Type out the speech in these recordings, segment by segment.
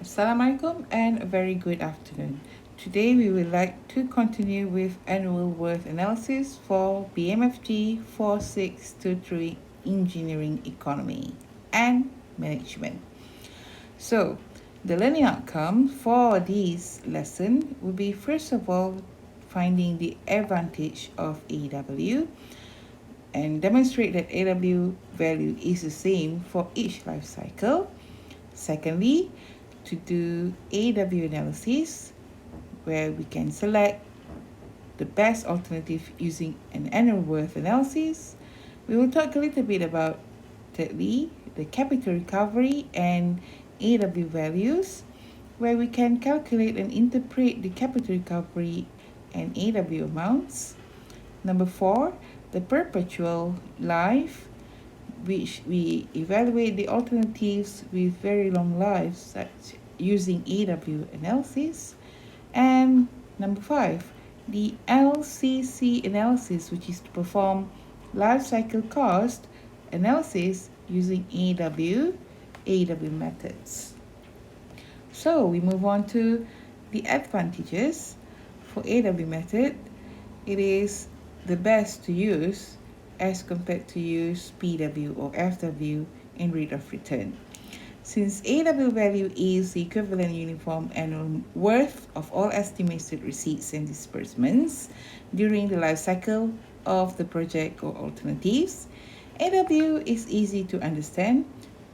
Assalamualaikum and a very good afternoon. Today we would like to continue with annual worth analysis for BMFG 4623 Engineering Economy and Management. So, the learning outcome for this lesson will be first of all finding the advantage of AW and demonstrate that AW value is the same for each life cycle. Secondly, to do AW analysis where we can select the best alternative using an annual worth analysis. We will talk a little bit about, thirdly, the capital recovery and AW values where we can calculate and interpret the capital recovery and AW amounts. Number 4, the perpetual life, which we evaluate the alternatives with very long lives such using AW analysis. And number 5, the LCC analysis, which is to perform life cycle cost analysis using AW methods. So we move on to the advantages for AW method. It is the best to use as compared to use PW or FW in rate of return. Since AW value is the equivalent uniform annual worth of all estimated receipts and disbursements during the life cycle of the project or alternatives, AW is easy to understand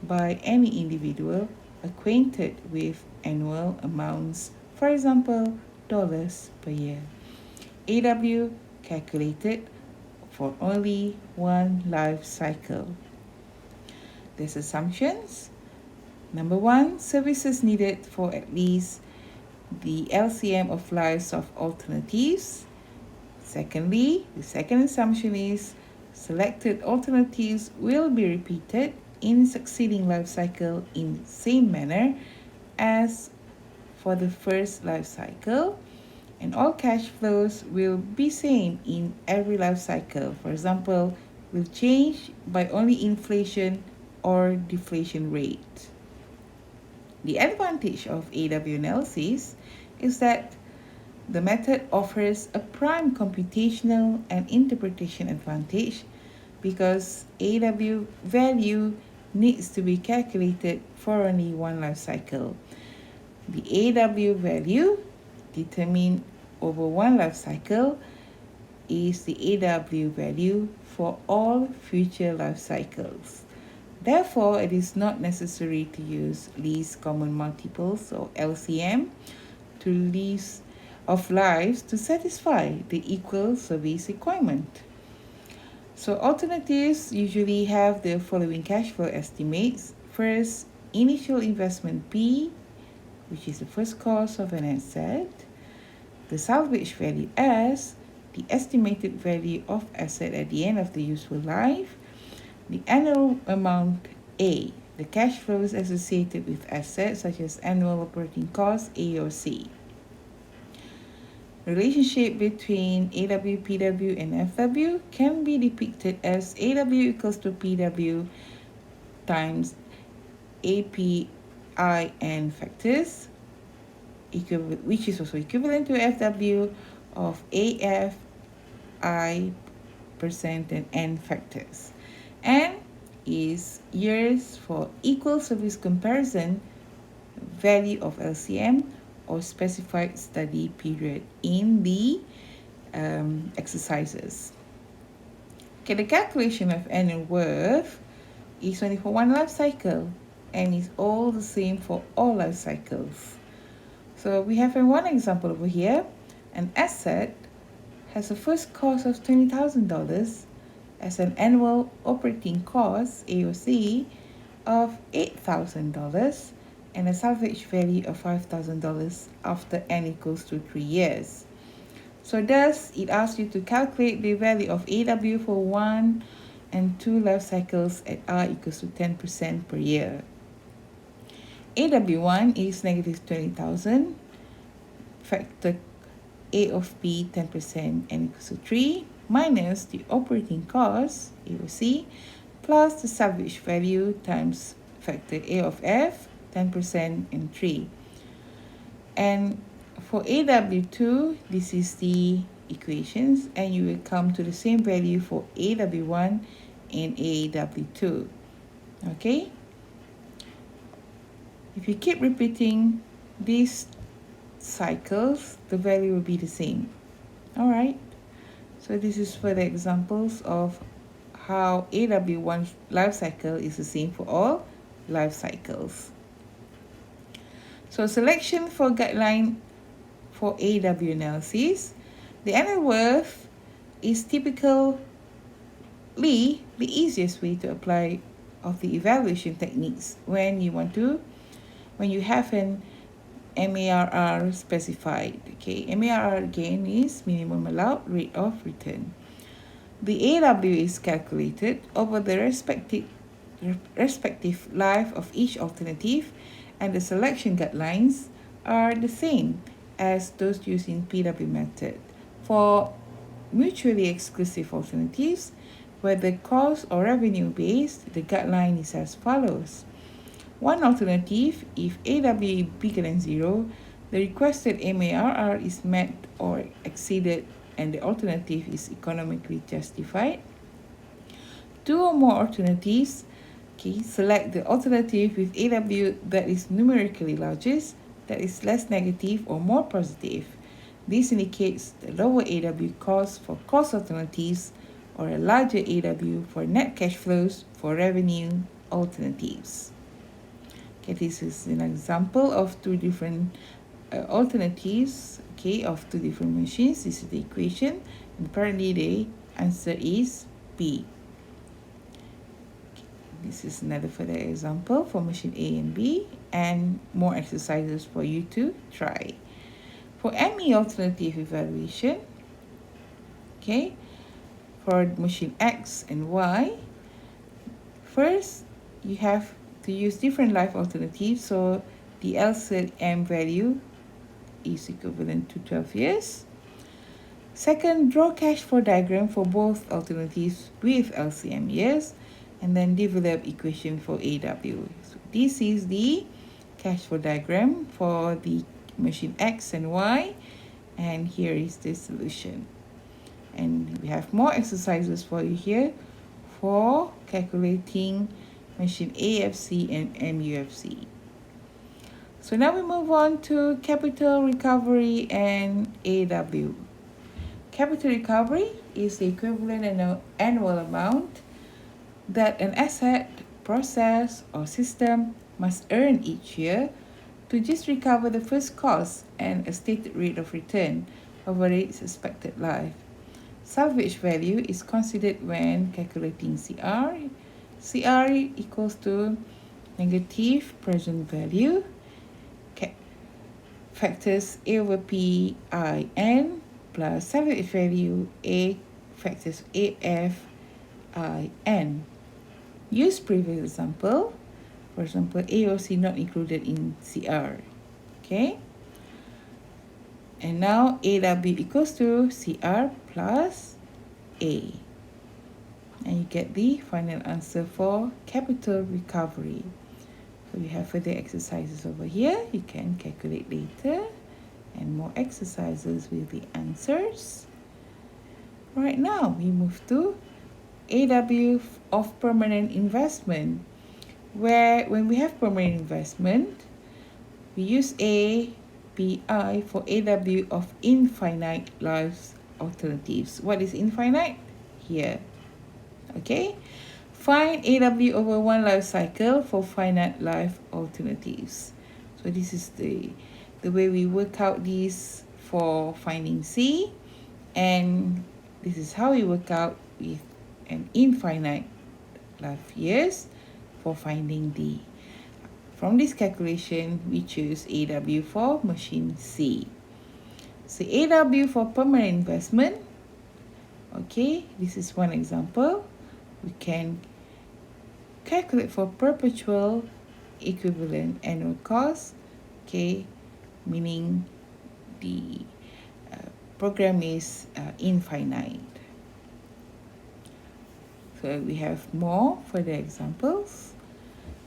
by any individual acquainted with annual amounts, for example, dollars per year. AW calculated for only one life cycle. There's assumptions. Number 1, services needed for at least the LCM of lives of alternatives. Secondly, the second assumption is selected alternatives will be repeated in succeeding life cycle in the same manner as for the first life cycle, and all cash flows will be same in every life cycle. For example, will change by only inflation or deflation rate. The advantage of AW analysis is that the method offers a prime computational and interpretation advantage because AW value needs to be calculated for only one life cycle. The AW value determined over one life cycle is the AW value for all future life cycles. Therefore, it is not necessary to use least common multiples or LCM to least of lives to satisfy the equal service requirement. So alternatives usually have the following cash flow estimates. First, initial investment P, which is the first cost of an asset, the salvage value S, the estimated value of asset at the end of the useful life, the annual amount A, the cash flows associated with assets such as annual operating costs A or C. Relationship between AW, PW, and FW can be depicted as AW equals to PW times APIN factors, which is also equivalent to FW of AFI percent and N factors, and is years for equal service comparison value of LCM or specified study period in the exercises. Okay, the calculation of annual worth is only for one life cycle and is all the same for all life cycles. So we have one example over here. An asset has a first cost of $20,000 as an annual operating cost, AOC, of $8,000 and a salvage value of $5,000 after n equals to 3 years. So thus, it asks you to calculate the value of AW for 1 and 2 life cycles at R equals to 10% per year. AW1 is negative 20,000, factor A of P 10% n equals to 3, minus the operating cost, AOC, plus the salvage value times factor A of F 10%, and 3. And for AW2, this is the equations, and you will come to the same value for AW1 and AW2. Okay? If you keep repeating these cycles, the value will be the same. Alright? So this is further examples of how AW1 life cycle is the same for all life cycles. So selection for guideline for AW analysis. The annual worth is typically the easiest way to apply of the evaluation techniques when you have an MARR specified. Okay, MARR again is minimum allowed rate of return. The AW is calculated over the respective life of each alternative, and the selection guidelines are the same as those used in PW method. For mutually exclusive alternatives, whether cost or revenue based, the guideline is as follows. One alternative, if AW is bigger than 0, the requested MARR is met or exceeded and the alternative is economically justified. Two or more alternatives, select the alternative with AW that is numerically largest, that is less negative or more positive. This indicates the lower AW cost for cost alternatives or a larger AW for net cash flows for revenue alternatives. Okay, this is an example of two different alternatives, of two different machines. This is the equation, and apparently the answer is B. This is another further example for machine A and B, and more exercises for you to try. For ME alternative evaluation, for machine X and Y, first you have to use different life alternatives, so the LCM value is equivalent to 12 years. Second, draw cash flow diagram for both alternatives with LCM years, and then develop equation for AW. So this is the cash flow diagram for the machine X and Y, and here is the solution. And we have more exercises for you here for calculating machine AFC and MUFC. So now we move on to capital recovery and AW. Capital recovery is the equivalent annual amount that an asset, process, or system must earn each year to just recover the first cost and a stated rate of return over its expected life. Salvage value is considered when calculating CR. CR equals to negative present value, factors A over P, I, N, plus salvage value A factors AF, I, N. Use previous example. For example, AOC not included in CR. Okay. And now AW equals to CR plus A. And you get the final answer for capital recovery. So we have further exercises over here. You can calculate later. And more exercises with the answers. Right now, we move to AW of permanent investment, where when we have permanent investment, we use API for AW of infinite life alternatives. What is infinite? Here. Okay. Find AW over one life cycle for finite life alternatives. So this is the way we work out this for finding C, and this is how we work out with an infinite life years for finding D. From this calculation, we choose AW for machine C. So AW for permanent investment, this is one example. We can calculate for perpetual equivalent annual cost, meaning the program is infinite. So we have more further examples.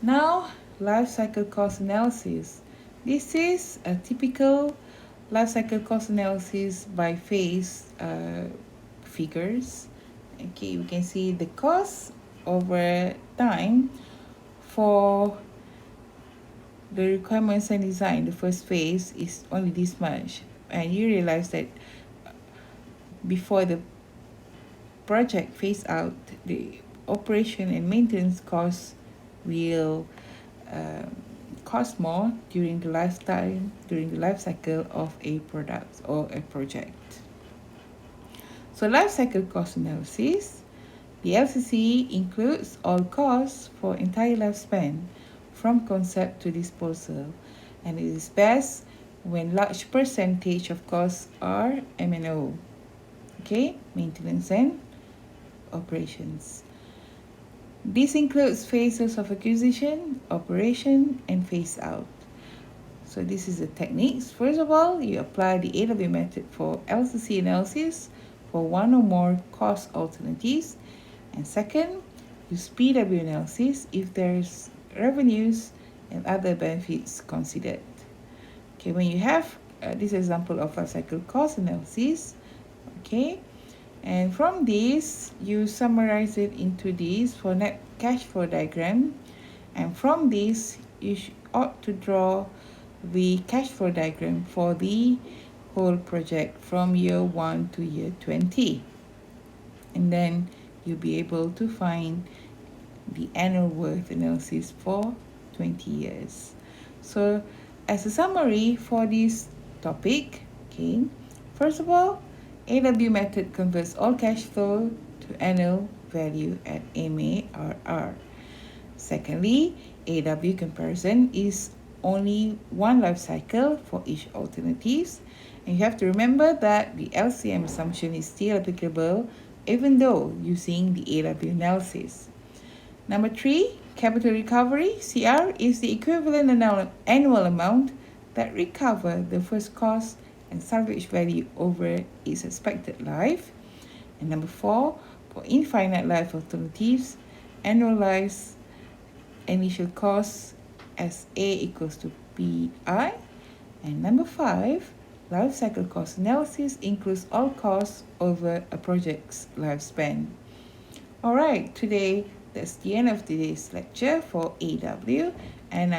Now life cycle cost analysis. This is a typical life cycle cost analysis by phase figures. Okay, we can see the cost over time for the requirements and design. The first phase is only this much, and you realize that before the project phase out, the operation and maintenance costs will cost more during the life cycle of a product or a project. So life cycle cost analysis, the LCC includes all costs for entire lifespan from concept to disposal, and it is best when large percentage of costs are M&O, okay, maintenance and operations. This includes phases of acquisition, operation, and phase out. So this is the techniques. First of all, you apply the AW method for LCC analysis for one or more cost alternatives. And second, use PW analysis if there's revenues and other benefits considered. Okay, when you have this example of a cycle cost analysis, okay, and from this you summarize it into this for net cash flow diagram, and from this you ought to draw the cash flow diagram for the whole project from year 1 to year 20, and then you'll be able to find the annual worth analysis for 20 years. So as a summary for this topic, okay, first of all, AW method converts all cash flow to annual value at MARR. Secondly, AW comparison is only one life cycle for each alternatives, and you have to remember that the LCM assumption is still applicable even though using the AW analysis. Number 3, capital recovery, CR, is the equivalent annual amount that recover the first cost and salvage value over its expected life. And number 4, for infinite life alternatives, annualize initial costs as A equals to PI. And number 5, life cycle cost analysis includes all costs over a project's lifespan. Alright, today that's the end of today's lecture for AW, and I